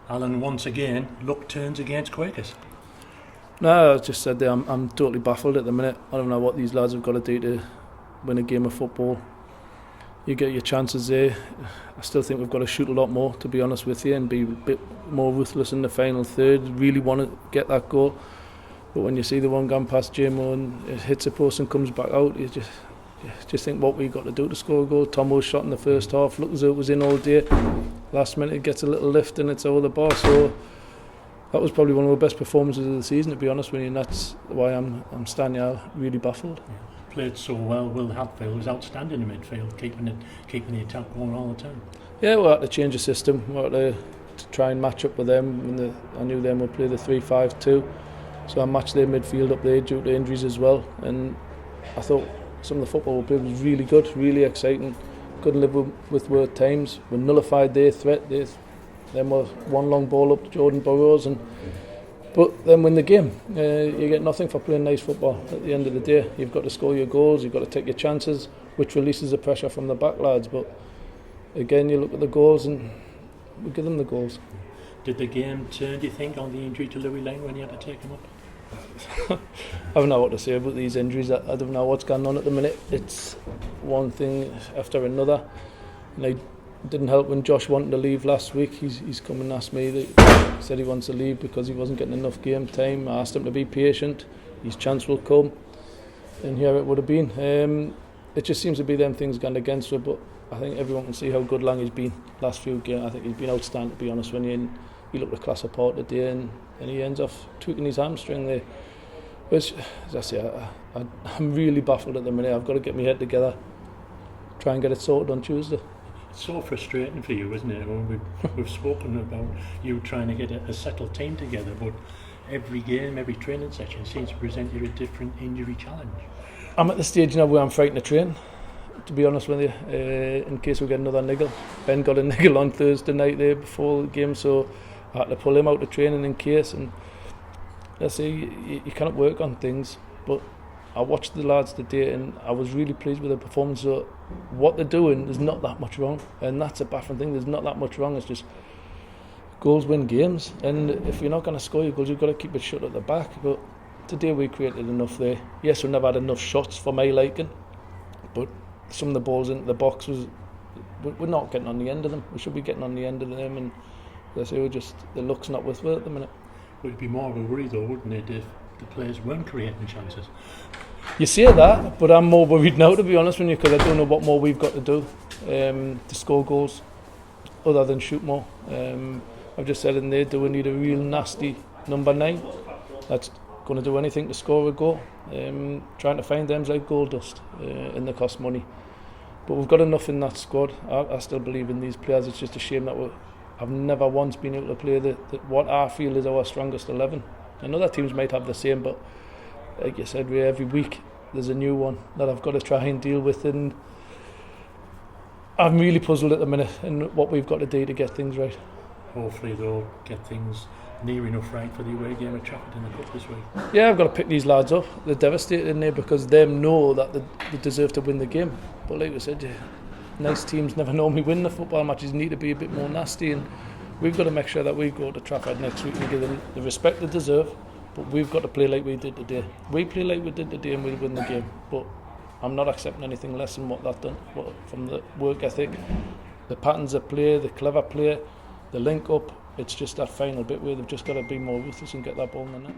Alan, once again, luck turns against Quakers. No, I just said there, I'm totally baffled at the minute. I don't know what these lads have got to do to win a game of football. You get your chances there. I still think we've got to shoot a lot more, to be honest with you, and be a bit more ruthless in the final third. Really want to get that goal. But when you see the one gone past Jamo and it hits a post and comes back out, you just think what we've got to do to score a goal. Tomo's shot in the first half, looked as though it was in all day. Last minute it gets a little lift and it's over the bar. So that was probably one of the best performances of the season, to be honest with you, and that's why I'm standing out really baffled. Yeah. Played so well. Will Hatfield was outstanding in midfield, keeping the attack going all the time. Yeah, we had to change the system. We had to try and match up with them. I knew them would play the 3-5-2, so I matched their midfield up there due to injuries as well. And I thought some of the football we played was really good, really exciting. Couldn't live with word times. We nullified their threat. Then were one long ball up to Jordan Burrows, but then win the game. You get nothing for playing nice football. At the end of the day, you've got to score your goals, you've got to take your chances, which releases the pressure from the back lads. But again, you look at the goals and we give them the goals. Did the game turn, do you think, on the injury to Louis Lang when you had to take him up? I don't know what to say about these injuries. I don't know what's going on at the minute. It's one thing after another. And it didn't help when Josh wanted to leave last week. He's come and asked me. He said he wants to leave because he wasn't getting enough game time. I asked him to be patient. His chance will come. And here it would have been. It just seems to be them things going against her. But I think everyone can see how good Lang has been last few games. I think he's been outstanding, to be honest. When you look at the class apart today and he ends off tweaking his hamstring there. Which, as I say, I'm really baffled at the minute. I've got to get my head together, try and get it sorted on Tuesday. It's so frustrating for you, isn't it? When we've spoken about you trying to get a settled team together, but every game, every training session seems to present you a different injury challenge. I'm at the stage now where I'm frightened to train, to be honest with you, in case we get another niggle. Ben got a niggle on Thursday night there before the game, so I had to pull him out of training in case. And I say you cannot work on things, but I watched the lads today and I was really pleased with their performance. So what they're doing, there's not that much wrong, and that's a baffling thing. There's not that much wrong. It's just goals win games, and if you're not going to score your goals, you've got to keep it shut at the back. But today we created enough there. Yes, we never had enough shots for my liking, but some of the balls into the box we're not getting on the end of them. We should be getting on the end of them, and as I say, the luck's not with us at the minute. Would it be more of a worry though, wouldn't it, if the players weren't creating chances? You say that, but I'm more worried now, to be honest with you, because I don't know what more we've got to do to score goals other than shoot more. I've just said in there, do we need a real nasty number 9 that's going to do anything to score a goal? Trying to find them's like gold dust, and they cost money. But we've got enough in that squad. I still believe in these players. It's just a shame that I've never once been able to play what I feel is our strongest 11. And other teams might have the same, but like you said, every week there's a new one that I've got to try and deal with, and I'm really puzzled at the minute in what we've got to do to get things right. Hopefully they'll get things near enough right for the away game at Trafford in the Cup this week. Yeah, I've got to pick these lads up. They're devastated in there because they know that they deserve to win the game. But like I said, nice teams never normally win the football matches. Need to be a bit more nasty, and we've got to make sure that we go to Trafford next week and give them the respect they deserve. But we've got to play like we did today. We play like we did today and we'll win the game. But I'm not accepting anything less than what they've done. From the work ethic, the patterns of play, the clever play, the link up. It's just that final bit where they've just got to be more ruthless and get that ball in the net.